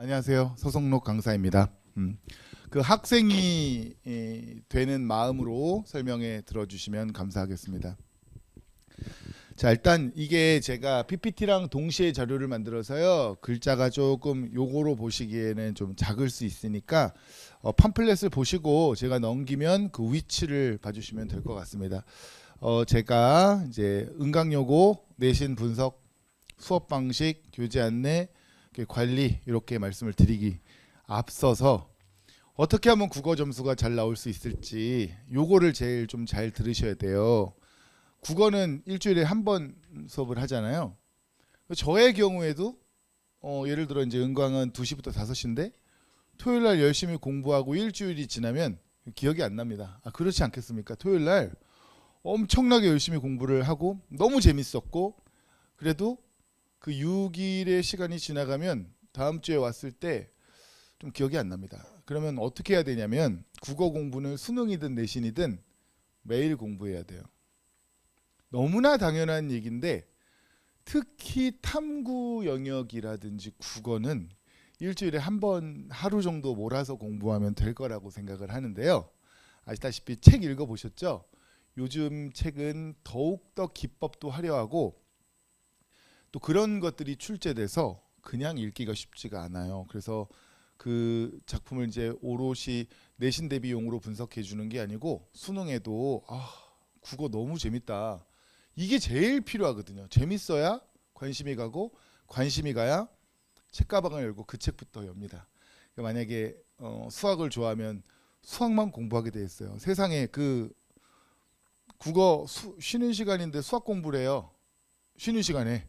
안녕하세요. 서성록 강사입니다. 그 학생이 되는 마음으로 설명해 들어주시면 감사하겠습니다. 자, 일단 이게 제가 PPT랑 동시에 자료를 만들어서요. 글자가 조금 요거로 보시기에는 좀 작을 수 있으니까 팜플렛을 보시고 제가 넘기면 그 위치를 봐주시면 될 것 같습니다. 제가 이제 응강요고, 내신 분석, 수업 방식, 교재 안내, 관리 이렇게 말씀을 드리기 앞서서 어떻게 하면 국어 점수가 잘 나올 수 있을지 요거를 제일 좀 잘 들으셔야 돼요. 국어는 일주일에 한 번 수업을 하잖아요. 저의 경우에도 예를 들어 이제 은광은 2시부터 5시인데 토요일 날 열심히 공부하고 일주일이 지나면 기억이 안 납니다. 그렇지 않겠습니까? 토요일 날 엄청나게 열심히 공부를 하고 너무 재밌었고 그래도 그 6일의 시간이 지나가면 다음 주에 왔을 때 좀 기억이 안 납니다. 그러면 어떻게 해야 되냐면 국어 공부는 수능이든 내신이든 매일 공부해야 돼요. 너무나 당연한 얘기인데 특히 탐구 영역이라든지 국어는 일주일에 한 번 하루 정도 몰아서 공부하면 될 거라고 생각을 하는데요. 아시다시피 책 읽어보셨죠? 요즘 책은 더욱더 기법도 화려하고 또 그런 것들이 출제돼서 그냥 읽기가 쉽지가 않아요. 그래서 그 작품을 이제 오롯이 내신 대비용으로 분석해 주는 게 아니고 수능에도 국어 너무 재밌다. 이게 제일 필요하거든요. 재밌어야 관심이 가고 관심이 가야 책가방을 열고 그 책부터 엽니다. 그러니까 만약에 수학을 좋아하면 수학만 공부하게 돼 있어요. 세상에 그 국어 쉬는 시간인데 수학 공부를 해요. 쉬는 시간에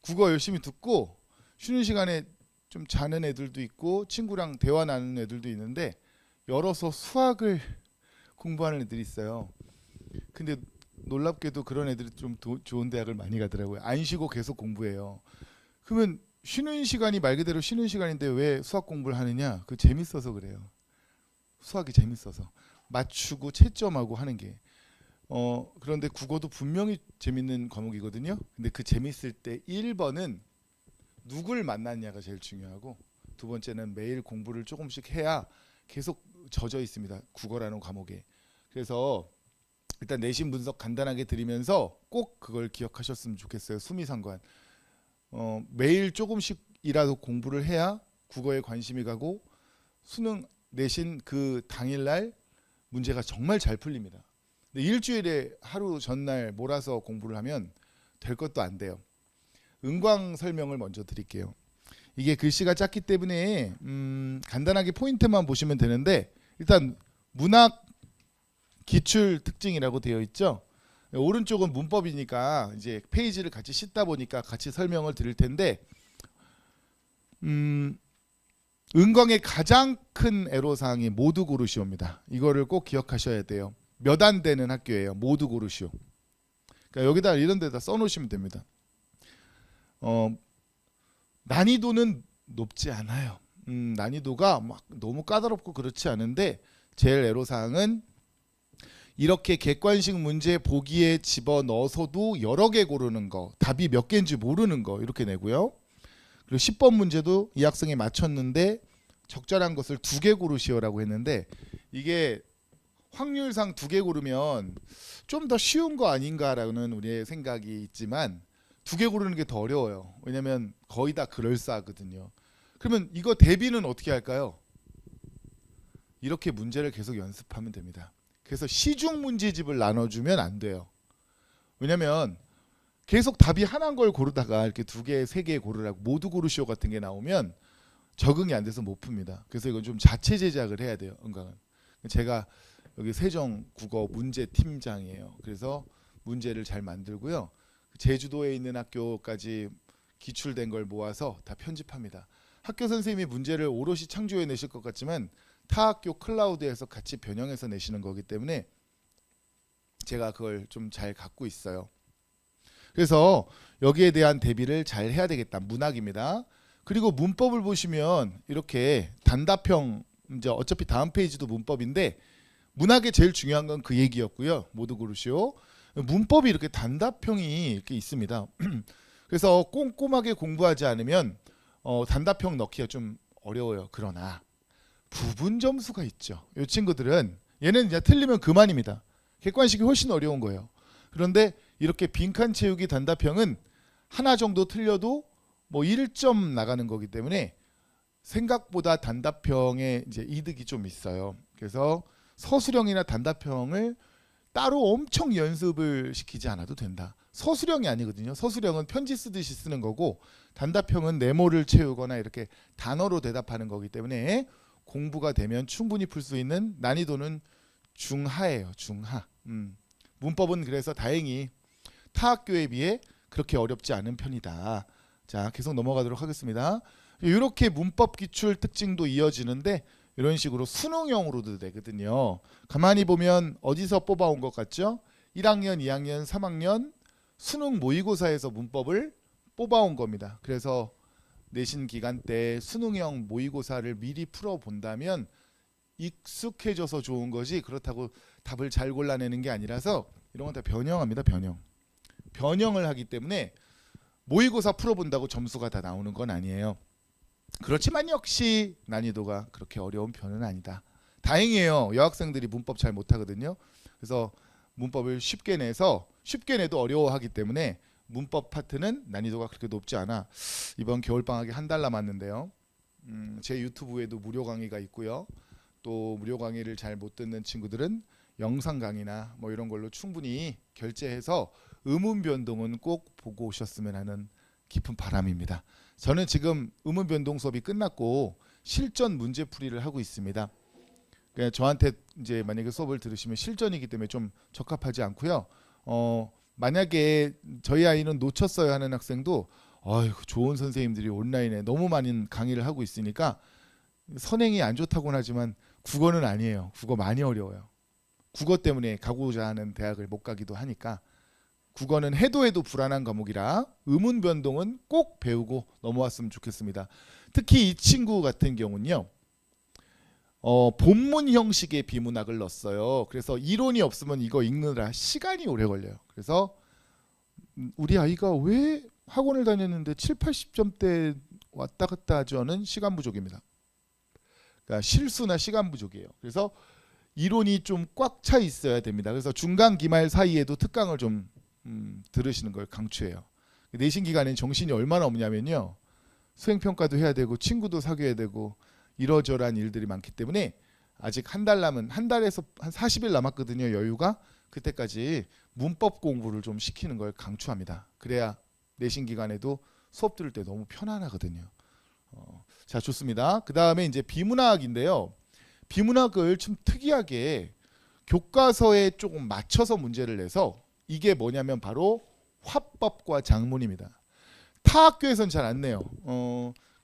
국어 열심히 듣고 쉬는 시간에 좀 자는 애들도 있고 친구랑 대화 나누는 애들도 있는데 열어서 수학을 공부하는 애들이 있어요. 근데 놀랍게도 그런 애들이 좀 좋은 대학을 많이 가더라고요. 안 쉬고 계속 공부해요. 그러면 쉬는 시간이 말 그대로 쉬는 시간인데 왜 수학 공부를 하느냐? 그 재밌어서 그래요. 수학이 재밌어서 맞추고 채점하고 하는 게 그런데 국어도 분명히 재밌는 과목이거든요. 근데 그 재밌을 때 1번은 누굴 만났냐가 제일 중요하고 두 번째는 매일 공부를 조금씩 해야 계속 젖어 있습니다. 국어라는 과목에. 그래서 일단 내신 분석 간단하게 드리면서 꼭 그걸 기억하셨으면 좋겠어요. 수미상관. 매일 조금씩이라도 공부를 해야 국어에 관심이 가고 수능 내신 그 당일날 문제가 정말 잘 풀립니다. 근데 일주일에 하루 전날 몰아서 공부를 하면 될 것도 안 돼요. 은광 설명을 먼저 드릴게요. 이게 글씨가 작기 때문에 간단하게 포인트만 보시면 되는데 일단 문학 기출 특징이라고 되어 있죠. 오른쪽은 문법이니까 이제 페이지를 같이 씻다 보니까 같이 설명을 드릴 텐데 은광의 가장 큰 애로사항이 모두 고르시오입니다. 이거를 꼭 기억하셔야 돼요. 몇 안 되는 학교예요. 모두 고르시오. 그러니까 여기다 이런 데다 써놓으시면 됩니다. 난이도는 높지 않아요. 난이도가 막 너무 까다롭고 그렇지 않은데 제일 애로사항은 이렇게 객관식 문제 보기에 집어넣어서도 여러 개 고르는 거, 답이 몇 개인지 모르는 거 이렇게 내고요. 그리고 10번 문제도 이 학생이 맞췄는데 적절한 것을 2개 고르시오라고 했는데 이게 확률상 2개 고르면 좀 더 쉬운 거 아닌가라는 우리의 생각이 있지만 2개 고르는 게 더 어려워요. 왜냐면 거의 다 그럴싸하거든요. 그러면 이거 대비는 어떻게 할까요? 이렇게 문제를 계속 연습하면 됩니다. 그래서 시중 문제집을 나눠주면 안 돼요. 왜냐면 계속 답이 하나인 걸 고르다가 이렇게 2개, 3개 고르라고 모두 고르시오 같은 게 나오면 적응이 안 돼서 못 풉니다. 그래서 이건 좀 자체 제작을 해야 돼요. 은강은. 제가 여기 세종 국어 문제 팀장이에요. 그래서 문제를 잘 만들고요. 제주도에 있는 학교까지 기출된 걸 모아서 다 편집합니다. 학교 선생님이 문제를 오롯이 창조해 내실 것 같지만 타 학교 클라우드에서 같이 변형해서 내시는 거기 때문에 제가 그걸 좀 잘 갖고 있어요. 그래서 여기에 대한 대비를 잘 해야 되겠다. 문학입니다. 그리고 문법을 보시면 이렇게 단답형 이제 어차피 다음 페이지도 문법인데 문학의 제일 중요한 건 그 얘기였고요. 모두 고르시오. 문법이 이렇게 단답형이 이렇게 있습니다. 그래서 꼼꼼하게 공부하지 않으면 단답형 넣기가 좀 어려워요. 그러나 부분 점수가 있죠. 이 친구들은 얘는 이제 틀리면 그만입니다. 객관식이 훨씬 어려운 거예요. 그런데 이렇게 빈칸 채우기 단답형은 하나 정도 틀려도 뭐 1점 나가는 거기 때문에 생각보다 단답형에 이제 이득이 좀 있어요. 그래서 서술형이나 단답형을 따로 엄청 연습을 시키지 않아도 된다. 서술형이 아니거든요. 서술형은 편지 쓰듯이 쓰는 거고 단답형은 네모를 채우거나 이렇게 단어로 대답하는 거기 때문에 공부가 되면 충분히 풀 수 있는 난이도는 중하예요. 중하. 문법은 그래서 다행히 타 학교에 비해 그렇게 어렵지 않은 편이다. 자, 계속 넘어가도록 하겠습니다. 이렇게 문법 기출 특징도 이어지는데 이런 식으로 수능형으로도 되거든요. 가만히 보면 어디서 뽑아온 것 같죠? 1학년, 2학년, 3학년 수능 모의고사에서 문법을 뽑아온 겁니다. 그래서 내신 기간 때 수능형 모의고사를 미리 풀어본다면 익숙해져서 좋은 거지 그렇다고 답을 잘 골라내는 게 아니라서 이런 건 다 변형합니다. 변형을 하기 때문에 모의고사 풀어본다고 점수가 다 나오는 건 아니에요. 그렇지만 역시 난이도가 그렇게 어려운 편은 아니다. 다행이에요. 여학생들이 문법 잘 못하거든요. 그래서 문법을 쉽게 내도 어려워하기 때문에 문법 파트는 난이도가 그렇게 높지 않아. 이번 겨울방학에 한 달 남았는데요. 제 유튜브에도 무료 강의가 있고요. 또 무료 강의를 잘 못 듣는 친구들은 영상 강의나 뭐 이런 걸로 충분히 결제해서 의문 변동은 꼭 보고 오셨으면 하는 깊은 바람입니다. 저는 지금 의문 변동 수업이 끝났고 실전 문제 풀이를 하고 있습니다. 그러니까 저한테 이제 만약에 수업을 들으시면 실전이기 때문에 좀 적합하지 않고요. 만약에 저희 아이는 놓쳤어요 하는 학생도 아이고 좋은 선생님들이 온라인에 너무 많은 강의를 하고 있으니까 선행이 안 좋다고는 하지만 국어는 아니에요. 국어 많이 어려워요. 국어 때문에 가고자 하는 대학을 못 가기도 하니까 국어는 해도 불안한 과목이라 의문 변동은 꼭 배우고 넘어왔으면 좋겠습니다. 특히 이 친구 같은 경우는요. 본문 형식의 비문학을 넣었어요. 그래서 이론이 없으면 이거 읽느라 시간이 오래 걸려요. 그래서 우리 아이가 왜 학원을 다녔는데 7, 80점대 왔다 갔다 하는 시간 부족입니다. 그러니까 실수나 시간 부족이에요. 그래서 이론이 좀 꽉 차 있어야 됩니다. 그래서 중간 기말 사이에도 특강을 좀 들으시는 걸 강추해요. 내신 기간엔 정신이 얼마나 없냐면요. 수행평가도 해야 되고 친구도 사귀어야 되고 이러저러한 일들이 많기 때문에 아직 한 달에서 한 40일 남았거든요. 여유가. 그때까지 문법 공부를 좀 시키는 걸 강추합니다. 그래야 내신 기간에도 수업 들을 때 너무 편안하거든요. 자, 좋습니다. 그 다음에 이제 비문학인데요. 비문학을 좀 특이하게 교과서에 조금 맞춰서 문제를 내서 이게 뭐냐면 바로 화법과 작문입니다. 타 학교에서는 잘 안 내요.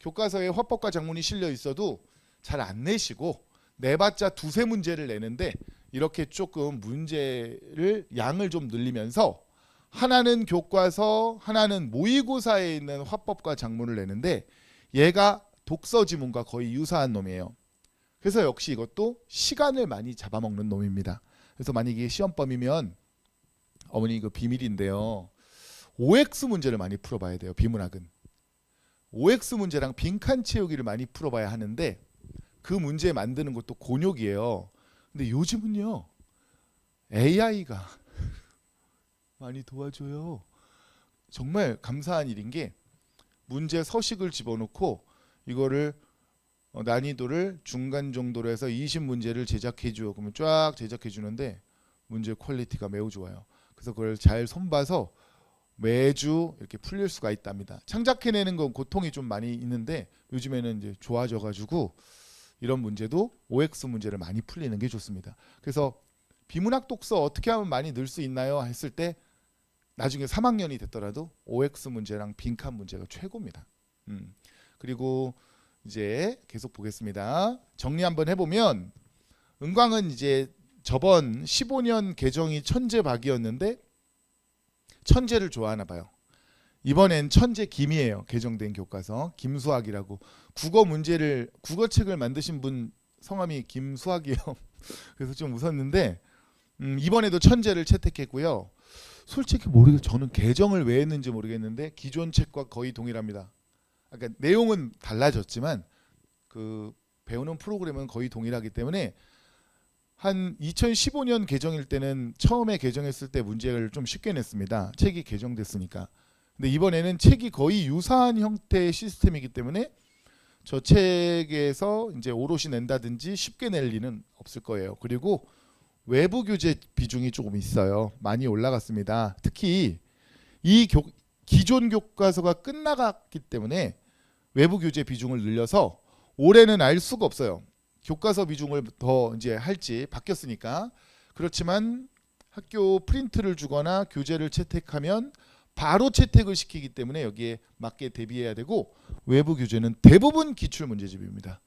교과서에 화법과 작문이 실려 있어도 잘 안 내시고 내봤자 두세 문제를 내는데 이렇게 조금 문제를 양을 좀 늘리면서 하나는 교과서, 하나는 모의고사에 있는 화법과 작문을 내는데 얘가 독서 지문과 거의 유사한 놈이에요. 그래서 역시 이것도 시간을 많이 잡아먹는 놈입니다. 그래서 만약에 시험범이면 어머니 이거 비밀인데요. OX 문제를 많이 풀어봐야 돼요. 비문학은. OX 문제랑 빈칸 채우기를 많이 풀어봐야 하는데 그 문제 만드는 것도 곤욕이에요. 근데 요즘은요. AI가 많이 도와줘요. 정말 감사한 일인 게 문제 서식을 집어넣고 이거를 난이도를 중간 정도로 해서 20문제를 제작해 줘. 그러면 쫙 제작해 주는데 문제 퀄리티가 매우 좋아요. 그래서 그걸 잘 손봐서 매주 이렇게 풀릴 수가 있답니다. 창작해내는 건 고통이 좀 많이 있는데 요즘에는 이제 좋아져 가지고 이런 문제도 OX 문제를 많이 풀리는 게 좋습니다. 그래서 비문학 독서 어떻게 하면 많이 늘 수 있나요? 했을 때 나중에 3학년이 됐더라도 OX 문제랑 빈칸 문제가 최고입니다. 그리고 이제 계속 보겠습니다. 정리 한번 해보면 은광은 이제 저번 15년 개정이 천재박이었는데 천재를 좋아하나 봐요. 이번엔 천재 김이에요. 개정된 교과서 김수학이라고 국어책을 만드신 분 성함이 김수학이에요. 그래서 좀 웃었는데 이번에도 천재를 채택했고요. 솔직히 저는 개정을 왜 했는지 모르겠는데 기존 책과 거의 동일합니다. 그러니까 내용은 달라졌지만 그 배우는 프로그램은 거의 동일하기 때문에 한 2015년 개정일 때는 처음에 개정했을 때 문제를 좀 쉽게 냈습니다. 책이 개정됐으니까. 근데 이번에는 책이 거의 유사한 형태의 시스템이기 때문에 저 책에서 이제 오롯이 낸다든지 쉽게 낼 리는 없을 거예요. 그리고 외부 교재 비중이 조금 있어요. 많이 올라갔습니다. 특히 이 기존 교과서가 끝나갔기 때문에 외부 교재 비중을 늘려서 올해는 알 수가 없어요. 교과서 비중을 더 이제 할지 바뀌었으니까. 그렇지만 학교 프린트를 주거나 교재를 채택하면 바로 채택을 시키기 때문에 여기에 맞게 대비해야 되고, 외부 교재는 대부분 기출 문제집입니다.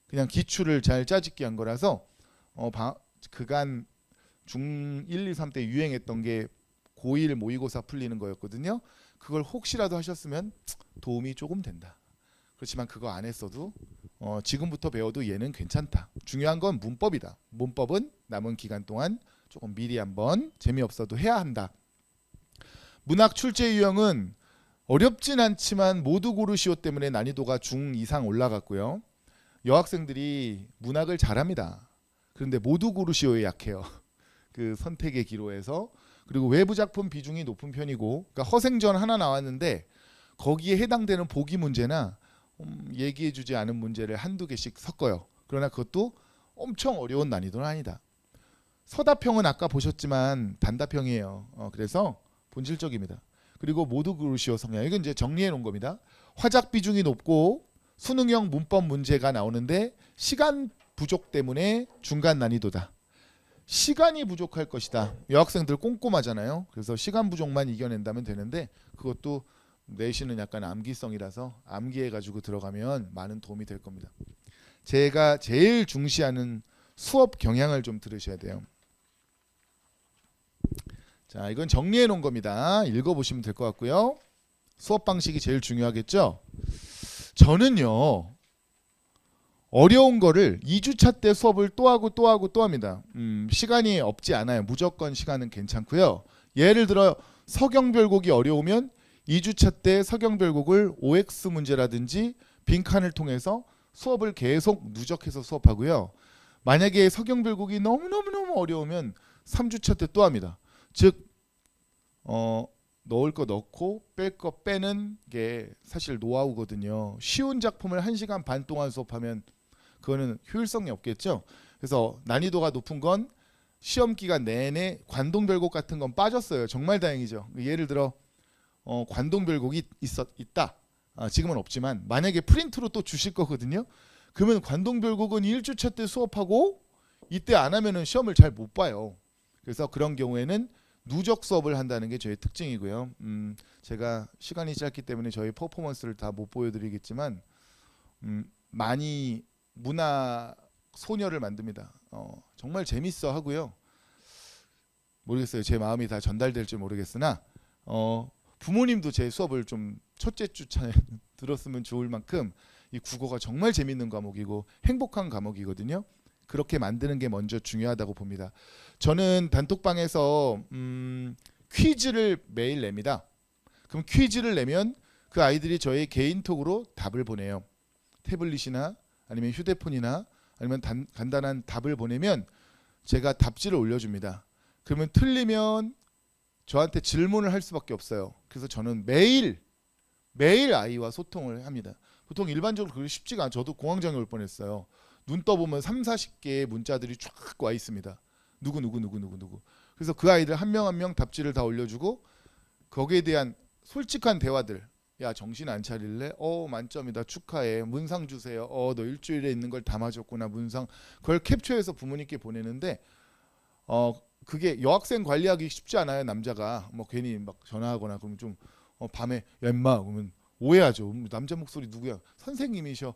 그냥 기출을 잘 짜집기 한 거라서 그간 중 1, 2, 3 때 유행했던 게 고1 모의고사 풀리는 거였거든요. 그걸 혹시라도 하셨으면 도움이 조금 된다. 그렇지만 그거 안 했어도 지금부터 배워도 얘는 괜찮다. 중요한 건 문법이다. 문법은 남은 기간 동안 조금 미리 한번 재미없어도 해야 한다. 문학 출제 유형은 어렵진 않지만 모두 고르시오 때문에 난이도가 중 이상 올라갔고요. 여학생들이 문학을 잘합니다. 그런데 모두 고르시오에 약해요. 그 선택의 기로에서. 그리고 외부 작품 비중이 높은 편이고, 그러니까 허생전 하나 나왔는데 거기에 해당되는 보기 문제나 얘기해주지 않은 문제를 한두 개씩 섞어요. 그러나 그것도 엄청 어려운 난이도는 아니다. 서답형은 아까 보셨지만 단답형이에요. 그래서 본질적입니다. 그리고 모두 고르시오 성향, 이건 이제 정리해 놓은 겁니다. 화작 비중이 높고 수능형 문법 문제가 나오는데 시간 부족 때문에 중간 난이도다. 시간이 부족할 것이다. 여학생들 꼼꼼하잖아요. 그래서 시간 부족만 이겨낸다면 되는데, 그것도 내신은 약간 암기성이라서 암기해가지고 들어가면 많은 도움이 될 겁니다. 제가 제일 중시하는 수업 경향을 좀 들으셔야 돼요. 자, 이건 정리해 놓은 겁니다. 읽어보시면 될 것 같고요. 수업 방식이 제일 중요하겠죠. 저는요, 어려운 거를 2주차 때 수업을 또 하고 또 하고 또 합니다. 시간이 없지 않아요. 무조건 시간은 괜찮고요. 예를 들어 서경별곡이 어려우면 2주차 때 서경별곡을 OX 문제라든지 빈칸을 통해서 수업을 계속 누적해서 수업하고요. 만약에 서경별곡이 너무너무 어려우면 3주차 때 또 합니다. 즉 넣을 거 넣고 뺄 거 빼는 게 사실 노하우거든요. 쉬운 작품을 1시간 반 동안 수업하면 그거는 효율성이 없겠죠. 그래서 난이도가 높은 건 시험 기간 내내 관동별곡 같은 건 빠졌어요. 정말 다행이죠. 예를 들어 관동별곡이 있다. 지금은 없지만 만약에 프린트로 또 주실 거거든요. 그러면 관동별곡은 1주차 때 수업하고 이때 안 하면은 시험을 잘 못 봐요. 그래서 그런 경우에는 누적 수업을 한다는 게 저의 특징이고요. 제가 시간이 짧기 때문에 저희 퍼포먼스를 다 못 보여드리겠지만 많이 문화 소녀를 만듭니다. 정말 재밌어 하고요. 모르겠어요. 제 마음이 다 전달될지 모르겠으나 부모님도 제 수업을 좀 첫째 주차에 들었으면 좋을 만큼 이 국어가 정말 재밌는 과목이고 행복한 과목이거든요. 그렇게 만드는 게 먼저 중요하다고 봅니다. 저는 단톡방에서 퀴즈를 매일 냅니다. 그럼 퀴즈를 내면 그 아이들이 저의 개인톡으로 답을 보내요. 태블릿이나 아니면 휴대폰이나 아니면 간단한 답을 보내면 제가 답지를 올려줍니다. 그러면 틀리면 저한테 질문을 할 수밖에 없어요. 그래서 저는 매일 아이와 소통을 합니다. 보통 일반적으로 그게 쉽지가 않아요. 저도 공황장애 올 뻔했어요. 눈 떠보면 30-40개의 문자들이 쫙 와 있습니다. 누구. 그래서 그 아이들 한 명 한 명 답지를 다 올려주고 거기에 대한 솔직한 대화들. 야, 정신 안 차릴래? 만점이다. 축하해. 문상 주세요. 너 일주일에 있는 걸 담아줬구나. 문상. 그걸 캡처해서 부모님께 보내는데 그게 여학생 관리하기 쉽지 않아요. 남자가 뭐 괜히 막 전화하거나 그러면 좀 밤에 야 임마 그러면 오해하죠. 남자 목소리 누구야? 선생님이셔.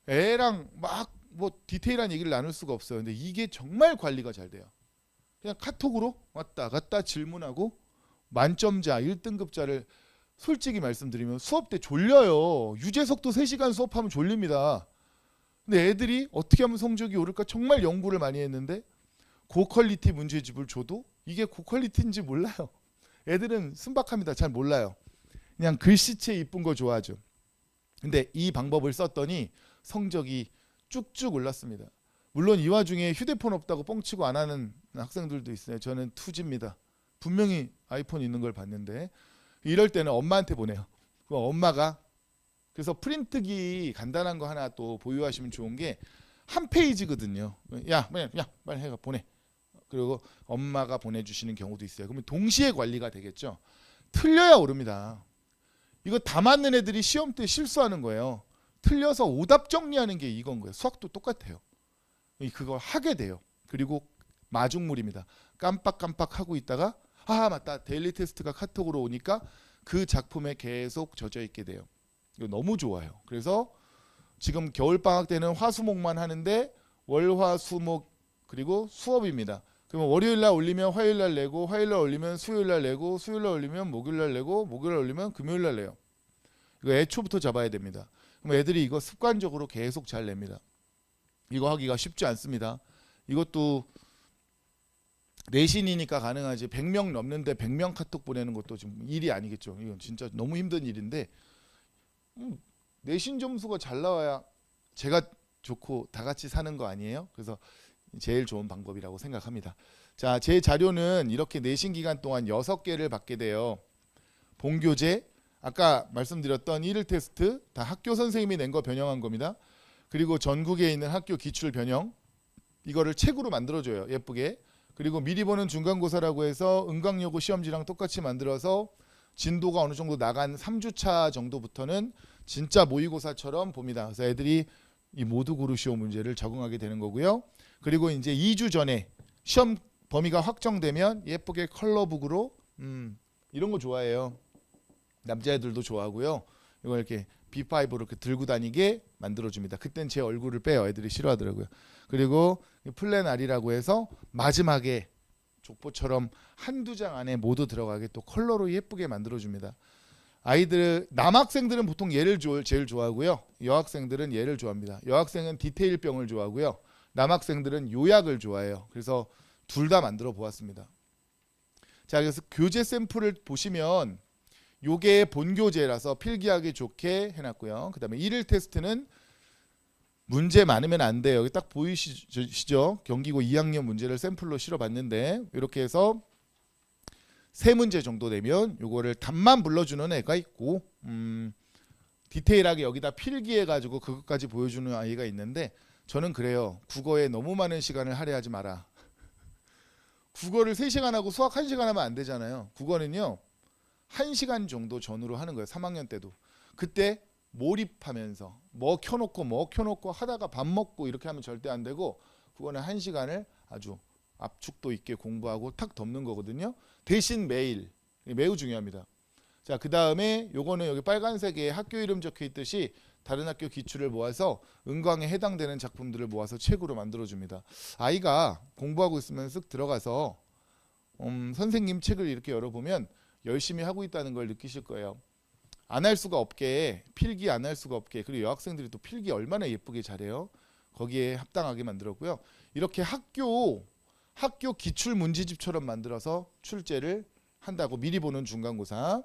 애랑 막 뭐 디테일한 얘기를 나눌 수가 없어요. 근데 이게 정말 관리가 잘 돼요. 그냥 카톡으로 왔다 갔다 질문하고 만점자 1등급자를 솔직히 말씀드리면 수업 때 졸려요. 유재석도 3시간 수업하면 졸립니다. 근데 애들이 어떻게 하면 성적이 오를까 정말 연구를 많이 했는데 고퀄리티 문제집을 줘도 이게 고퀄리티인지 몰라요. 애들은 순박합니다. 잘 몰라요. 그냥 글씨체 이쁜 거 좋아하죠. 근데 이 방법을 썼더니 성적이 쭉쭉 올랐습니다. 물론 이 와중에 휴대폰 없다고 뻥치고 안 하는 학생들도 있어요. 저는 투지입니다. 분명히 아이폰 있는 걸 봤는데 이럴 때는 엄마한테 보내요. 그럼 엄마가 그래서 프린트기 간단한 거 하나 또 보유하시면 좋은 게 한 페이지거든요. 야 빨리 해가 보내. 그리고 엄마가 보내주시는 경우도 있어요. 그러면 동시에 관리가 되겠죠. 틀려야 오릅니다. 이거 다 맞는 애들이 시험 때 실수하는 거예요. 틀려서 오답 정리하는 게 이건 거예요. 수학도 똑같아요. 그걸 하게 돼요. 그리고 마중물입니다. 깜빡깜빡 하고 있다가 아 맞다 데일리 테스트가 카톡으로 오니까 그 작품에 계속 젖어 있게 돼요. 이거 너무 좋아요. 그래서 지금 겨울방학 때는 화수목만 하는데 월화수목 그리고 수업입니다. 그러면 월요일날 올리면 화요일날 내고 화요일날 올리면 수요일날 내고 수요일날 올리면 목요일날 내고 목요일날 올리면 금요일날 내요. 이거 애초부터 잡아야 됩니다. 그럼 애들이 이거 습관적으로 계속 잘 냅니다. 이거 하기가 쉽지 않습니다. 이것도 내신이니까 가능하지 100명 넘는데 100명 카톡 보내는 것도 지금 일이 아니겠죠. 이건 진짜 너무 힘든 일인데 내신 점수가 잘 나와야 제가 좋고 다 같이 사는 거 아니에요? 그래서 제일 좋은 방법이라고 생각합니다. 자, 제 자료는 이렇게 내신 기간 동안 6개를 받게 돼요. 본교재, 아까 말씀드렸던 1일 테스트 다 학교 선생님이 낸 거 변형한 겁니다. 그리고 전국에 있는 학교 기출 변형 이거를 책으로 만들어줘요. 예쁘게. 그리고 미리 보는 중간고사라고 해서 은광여고 시험지랑 똑같이 만들어서 진도가 어느 정도 나간 3주차 정도부터는 진짜 모의고사처럼 봅니다. 그래서 애들이 이 모두고르시오 문제를 적응하게 되는 거고요. 그리고 이제 2주 전에 시험 범위가 확정되면 예쁘게 컬러북으로 이런 거 좋아해요. 남자애들도 좋아하고요. 이거 이렇게 B5로 이렇게 들고 다니게 만들어줍니다. 그땐 제 얼굴을 빼요. 애들이 싫어하더라고요. 그리고 플랜 R이라고 해서 마지막에 족보처럼 한두 장 안에 모두 들어가게 또 컬러로 예쁘게 만들어줍니다. 아이들 남학생들은 보통 얘를 제일 좋아하고요. 여학생들은 얘를 좋아합니다. 여학생은 디테일병을 좋아하고요. 남학생들은 요약을 좋아해요. 그래서 둘 다 만들어 보았습니다. 자, 그래서 교재 샘플을 보시면 요게 본교재라서 필기하기 좋게 해놨고요. 그 다음에 1일 테스트는 문제 많으면 안 돼요. 여기 딱 보이시죠? 경기고 2학년 문제를 샘플로 실어봤는데 이렇게 해서 3문제 정도 되면 요거를 답만 불러주는 애가 있고 디테일하게 여기다 필기해가지고 그것까지 보여주는 아이가 있는데 저는 그래요. 국어에 너무 많은 시간을 할애하지 마라. 국어를 3시간 하고 수학 1시간 하면 안 되잖아요. 국어는요. 1시간 정도 전후로 하는 거예요. 3학년 때도. 그때 몰입하면서 뭐 켜놓고 하다가 밥 먹고 이렇게 하면 절대 안 되고 그거는 1시간을 아주 압축도 있게 공부하고 탁 덮는 거거든요. 대신 매일 매우 중요합니다. 자, 그 다음에 요거는 여기 빨간색에 학교 이름 적혀 있듯이 다른 학교 기출을 모아서 은광에 해당되는 작품들을 모아서 책으로 만들어줍니다. 아이가 공부하고 있으면 쓱 들어가서 선생님 책을 이렇게 열어보면 열심히 하고 있다는 걸 느끼실 거예요. 안 할 수가 없게 필기 안 할 수가 없게 그리고 여학생들이 또 필기 얼마나 예쁘게 잘해요. 거기에 합당하게 만들었고요. 이렇게 학교 기출 문제집처럼 만들어서 출제를 한다고 미리 보는 중간고사.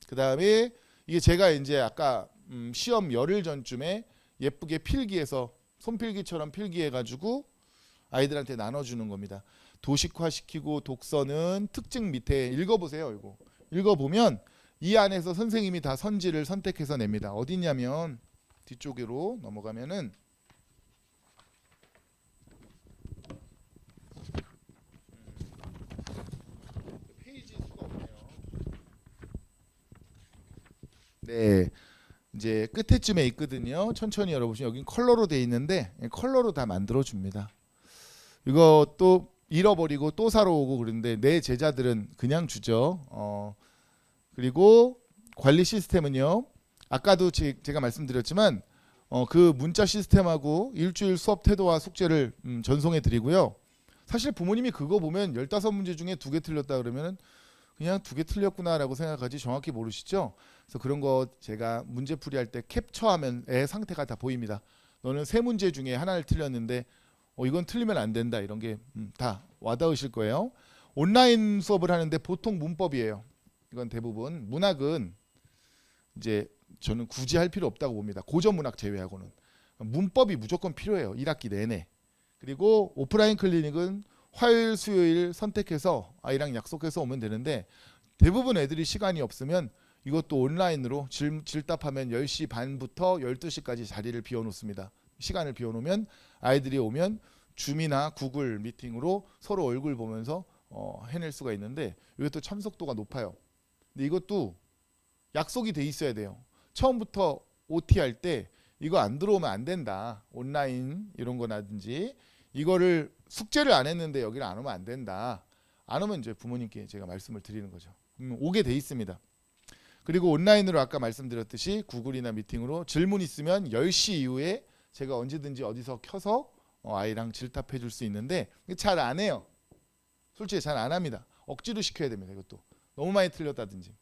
그 다음에 이게 제가 이제 아까 시험 열흘 전쯤에 예쁘게 필기해서 손필기처럼 필기해가지고 아이들한테 나눠주는 겁니다. 도식화시키고 독서는 특징 밑에 읽어보세요. 이거 읽어보면 이 안에서 선생님이 다 선지를 선택해서 냅니다. 어디냐면 뒤쪽으로 넘어가면은 페이지 수가 없네요. 네, 이제 끝에쯤에 있거든요. 천천히 열어보시면 여긴 컬러로 돼 있는데 컬러로 다 만들어 줍니다. 이거 또 잃어버리고 또 사러 오고 그러는데 내 제자들은 그냥 주죠. 그리고 관리 시스템은요. 아까도 제가 말씀드렸지만 그 문자 시스템하고 일주일 수업 태도와 숙제를 전송해 드리고요. 사실 부모님이 그거 보면 15문제 중에 2개 틀렸다 그러면 그냥 2개 틀렸구나라고 생각하지 정확히 모르시죠? 그래서 그런 거 제가 문제풀이 할 때 캡처하면 애 상태가 다 보입니다. 너는 3문제 중에 하나를 틀렸는데 이건 틀리면 안 된다 이런 게 다 와닿으실 거예요. 온라인 수업을 하는데 보통 문법이에요. 이건 대부분 문학은 이제 저는 굳이 할 필요 없다고 봅니다. 고전 문학 제외하고는 문법이 무조건 필요해요. 1학기 내내. 그리고 오프라인 클리닉은 화요일, 수요일 선택해서 아이랑 약속해서 오면 되는데 대부분 애들이 시간이 없으면 이것도 온라인으로 질답하면 10시 반부터 12시까지 자리를 비워놓습니다. 시간을 비워놓으면 아이들이 오면 줌이나 구글 미팅으로 서로 얼굴 보면서 해낼 수가 있는데 이것도 참석도가 높아요. 근데 이것도 약속이 돼 있어야 돼요. 처음부터 OT 할 때 이거 안 들어오면 안 된다. 온라인 이런 거라든지 이거를 숙제를 안 했는데 여기를 안 오면 안 된다. 안 오면 이제 부모님께 제가 말씀을 드리는 거죠. 오게 돼 있습니다. 그리고 온라인으로 아까 말씀드렸듯이 구글이나 미팅으로 질문 있으면 10시 이후에 제가 언제든지 어디서 켜서 아이랑 질답해 줄 수 있는데 잘 안 해요. 솔직히 잘 안 합니다. 억지로 시켜야 됩니다. 이것도 너무 많이 틀렸다든지.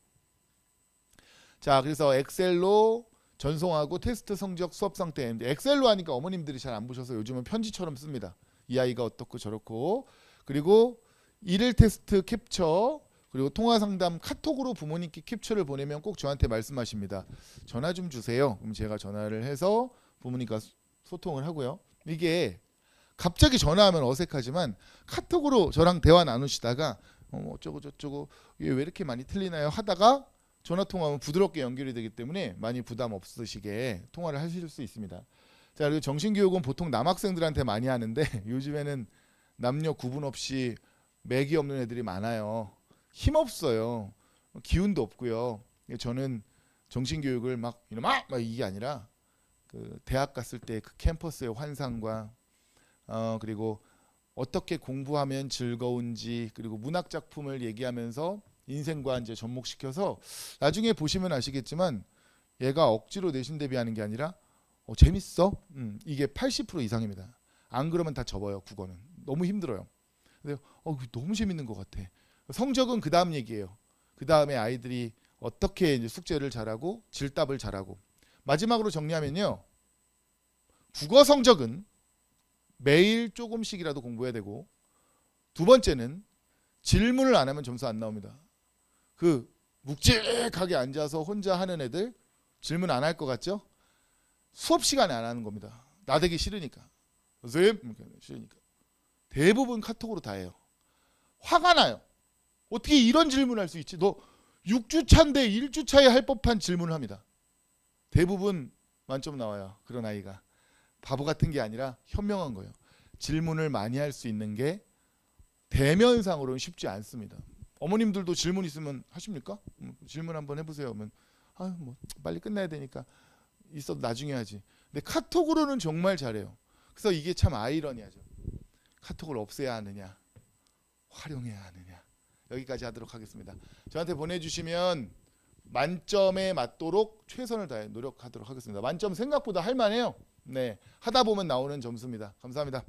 자, 그래서 엑셀로 전송하고 테스트 성적 수업 상태. 엑셀로 하니까 어머님들이 잘 안 보셔서 요즘은 편지처럼 씁니다. 이 아이가 어떻고 저렇고. 그리고 일일 테스트 캡처, 그리고 통화 상담 카톡으로 부모님께 캡처를 보내면 꼭 저한테 말씀하십니다. 전화 좀 주세요. 그럼 제가 전화를 해서 부모님과 소통을 하고요. 이게 갑자기 전화하면 어색하지만 카톡으로 저랑 대화 나누시다가 어쩌고 저쩌고 이게 왜 이렇게 많이 틀리나요 하다가 전화 통화하면 부드럽게 연결이 되기 때문에 많이 부담 없으시게 통화를 하실 수 있습니다. 자, 그리고 정신교육은 보통 남학생들한테 많이 하는데 요즘에는 남녀 구분 없이 맥이 없는 애들이 많아요. 힘없어요. 기운도 없고요. 저는 정신교육을 막 이놈아 막 이게 아니라 그 대학 갔을 때 그 캠퍼스의 환상과 그리고 어떻게 공부하면 즐거운지 그리고 문학 작품을 얘기하면서 인생과 이제 접목시켜서 나중에 보시면 아시겠지만 얘가 억지로 내신 대비하는 게 아니라 재밌어? 이게 80% 이상입니다. 안 그러면 다 접어요. 국어는 너무 힘들어요. 근데 너무 재밌는 것 같아. 성적은 그 다음 얘기예요. 그 다음에 아이들이 어떻게 이제 숙제를 잘하고 질답을 잘하고 마지막으로 정리하면요. 국어 성적은 매일 조금씩이라도 공부해야 되고 두 번째는 질문을 안 하면 점수 안 나옵니다. 그 묵직하게 앉아서 혼자 하는 애들 질문 안 할 것 같죠? 수업 시간에 안 하는 겁니다. 나대기 싫으니까. 선생님 싫으니까. 대부분 카톡으로 다 해요. 화가 나요. 어떻게 이런 질문을 할 수 있지? 너 6주 차인데 1주 차에 할 법한 질문을 합니다. 대부분 만점 나와요. 그런 아이가. 바보 같은 게 아니라 현명한 거예요. 질문을 많이 할 수 있는 게 대면상으로는 쉽지 않습니다. 어머님들도 질문 있으면 하십니까? 질문 한번 해보세요. 그러면 뭐 빨리 끝나야 되니까 있어도 나중에 하지. 근데 카톡으로는 정말 잘해요. 그래서 이게 참 아이러니하죠. 카톡을 없애야 하느냐 활용해야 하느냐. 여기까지 하도록 하겠습니다. 저한테 보내주시면 만점에 맞도록 최선을 다해 노력하도록 하겠습니다. 만점 생각보다 할만해요. 네, 하다 보면 나오는 점수입니다. 감사합니다.